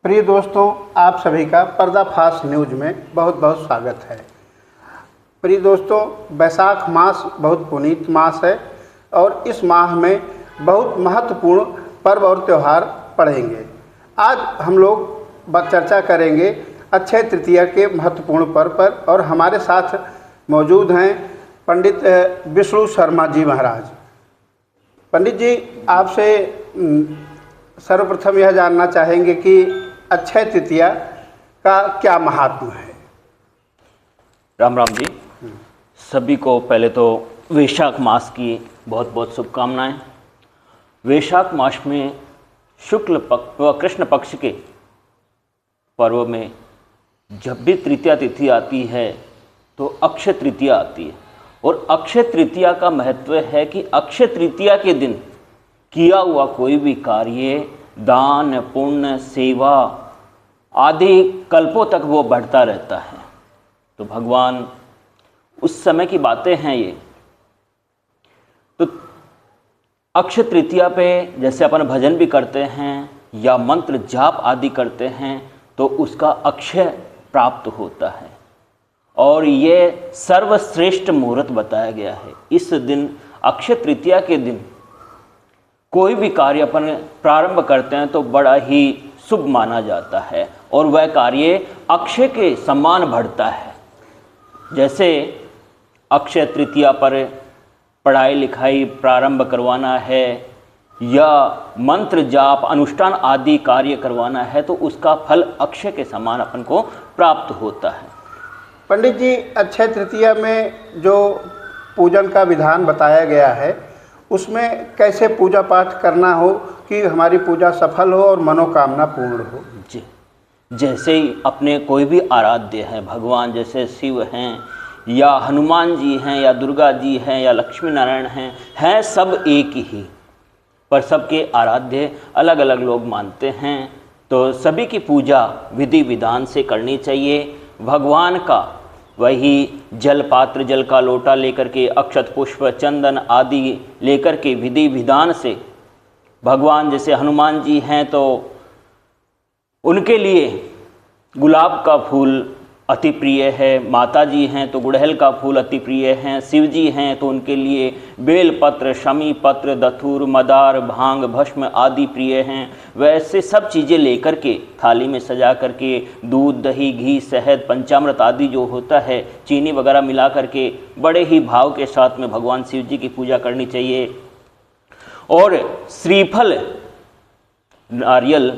प्रिय दोस्तों, आप सभी का पर्दाफाश न्यूज में बहुत बहुत स्वागत है। प्रिय दोस्तों, वैशाख मास बहुत पुनीत मास है और इस माह में बहुत महत्वपूर्ण पर्व और त्यौहार पड़ेंगे। आज हम लोग चर्चा करेंगे अक्षय तृतीया के महत्वपूर्ण पर्व पर और हमारे साथ मौजूद हैं पंडित विष्णु शर्मा जी महाराज। पंडित जी, आपसे सर्वप्रथम यह जानना चाहेंगे कि अक्षय तृतीया का क्या महात्म है। राम राम जी। सभी को पहले तो वैशाख मास की बहुत बहुत शुभकामनाएं। वैशाख मास में शुक्ल पक्ष व कृष्ण पक्ष के पर्व में जब भी तृतीया तिथि आती है तो अक्षय तृतीया आती है। और अक्षय तृतीया का महत्व है कि अक्षय तृतीया के दिन किया हुआ कोई भी कार्य, दान, पुण्य, सेवा आदि कल्पों तक वो बढ़ता रहता है। तो भगवान उस समय की बातें हैं ये। तो अक्षय तृतीया पे जैसे अपन भजन भी करते हैं या मंत्र जाप आदि करते हैं तो उसका अक्षय प्राप्त होता है और ये सर्वश्रेष्ठ मुहूर्त बताया गया है। इस दिन अक्षय तृतीया के दिन कोई भी कार्य अपन प्रारंभ करते हैं तो बड़ा ही शुभ माना जाता है और वह कार्य अक्षय के समान बढ़ता है। जैसे अक्षय तृतीया पर पढ़ाई लिखाई प्रारंभ करवाना है या मंत्र जाप अनुष्ठान आदि कार्य करवाना है तो उसका फल अक्षय के समान अपन को प्राप्त होता है। पंडित जी, अक्षय तृतीया में जो पूजन का विधान बताया गया है उसमें कैसे पूजा पाठ करना हो कि हमारी पूजा सफल हो और मनोकामना पूर्ण हो। जी, जैसे ही अपने कोई भी आराध्य है भगवान, जैसे शिव हैं या हनुमान जी हैं या दुर्गा जी हैं या लक्ष्मी नारायण हैं सब एक ही, पर सबके आराध्य अलग अलग लोग मानते हैं। तो सभी की पूजा विधि विधान से करनी चाहिए। भगवान का वही जल पात्र, जल का लोटा लेकर के अक्षत पुष्प चंदन आदि लेकर के विधि विधान से भगवान, जैसे हनुमान जी हैं तो उनके लिए गुलाब का फूल अति प्रिय है, माता जी हैं तो गुड़हल का फूल अति प्रिय हैं, शिव जी हैं तो उनके लिए बेल पत्र, शमी पत्र, दथुर, मदार, भांग, भस्म आदि प्रिय हैं। वैसे सब चीज़ें लेकर के थाली में सजा करके दूध, दही, घी, शहद, पंचामृत आदि जो होता है चीनी वगैरह मिला करके बड़े ही भाव के साथ में भगवान शिव जी की पूजा करनी चाहिए। और श्रीफल, नारियल,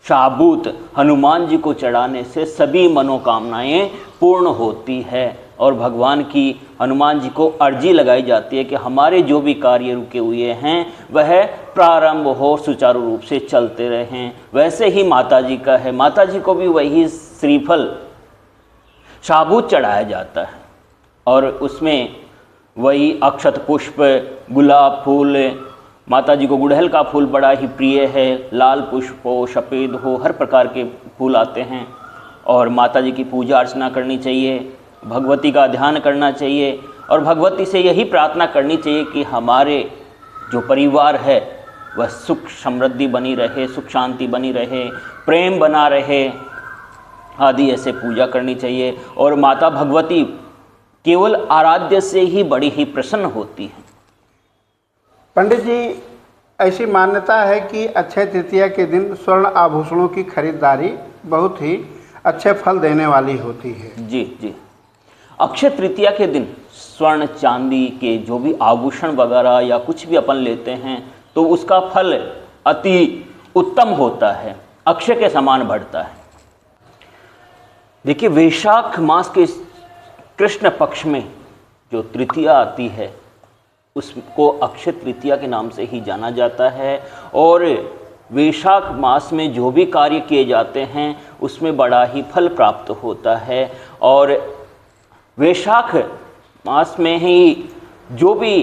शाबूत हनुमान जी को चढ़ाने से सभी मनोकामनाएं पूर्ण होती है और भगवान की हनुमान जी को अर्जी लगाई जाती है कि हमारे जो भी कार्य रुके हुए हैं वह प्रारंभ हो, सुचारू रूप से चलते रहें। वैसे ही माता जी का है, माता जी को भी वही श्रीफल शाबूत चढ़ाया जाता है और उसमें वही अक्षत पुष्प, गुलाब फूल, माता जी को गुड़हल का फूल बड़ा ही प्रिय है, लाल पुष्प हो, सफ़ेद हो, हर प्रकार के फूल आते हैं और माता जी की पूजा अर्चना करनी चाहिए, भगवती का ध्यान करना चाहिए और भगवती से यही प्रार्थना करनी चाहिए कि हमारे जो परिवार है वह सुख समृद्धि बनी रहे, सुख शांति बनी रहे, प्रेम बना रहे आदि ऐसे पूजा करनी चाहिए। और माता भगवती केवल आराध्य से ही बड़ी ही प्रसन्न होती है। पंडित जी, ऐसी मान्यता है कि अक्षय तृतीया के दिन स्वर्ण आभूषणों की खरीदारी बहुत ही अच्छे फल देने वाली होती है। जी जी, अक्षय तृतीया के दिन स्वर्ण चांदी के जो भी आभूषण वगैरह या कुछ भी अपन लेते हैं तो उसका फल अति उत्तम होता है, अक्षय के समान बढ़ता है। देखिए, वैशाख मास के कृष्ण पक्ष में जो तृतीया आती है उसको अक्षय तृतीया के नाम से ही जाना जाता है और वैशाख मास में जो भी कार्य किए जाते हैं उसमें बड़ा ही फल प्राप्त होता है। और वैशाख मास में ही जो भी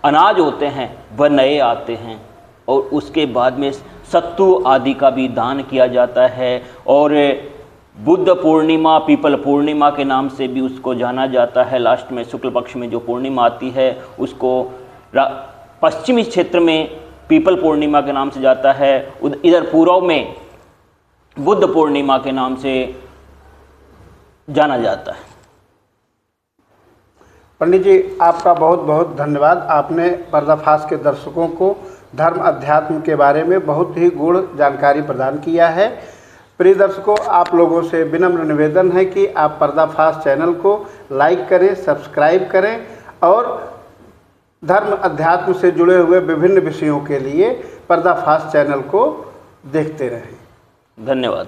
अनाज होते हैं वह नए आते हैं और उसके बाद में सत्तू आदि का भी दान किया जाता है और बुद्ध पूर्णिमा, पीपल पूर्णिमा के नाम से भी उसको जाना जाता है। लास्ट में शुक्ल पक्ष में जो पूर्णिमा आती है उसको पश्चिमी क्षेत्र में पीपल पूर्णिमा के नाम से जाता है। इधर पूर्व में बुद्ध पूर्णिमा के नाम से जाना जाता है। पंडित जी, आपका बहुत बहुत धन्यवाद। आपने पर्दाफाश के दर्शकों को धर्म अध्यात्म के बारे में बहुत ही गूढ़ जानकारी प्रदान किया है। प्रिय दर्शकों, आप लोगों से विनम्र निवेदन है कि आप पर्दाफाश चैनल को लाइक करें, सब्सक्राइब करें और धर्म अध्यात्म से जुड़े हुए विभिन्न विषयों के लिए पर्दाफाश चैनल को देखते रहें। धन्यवाद।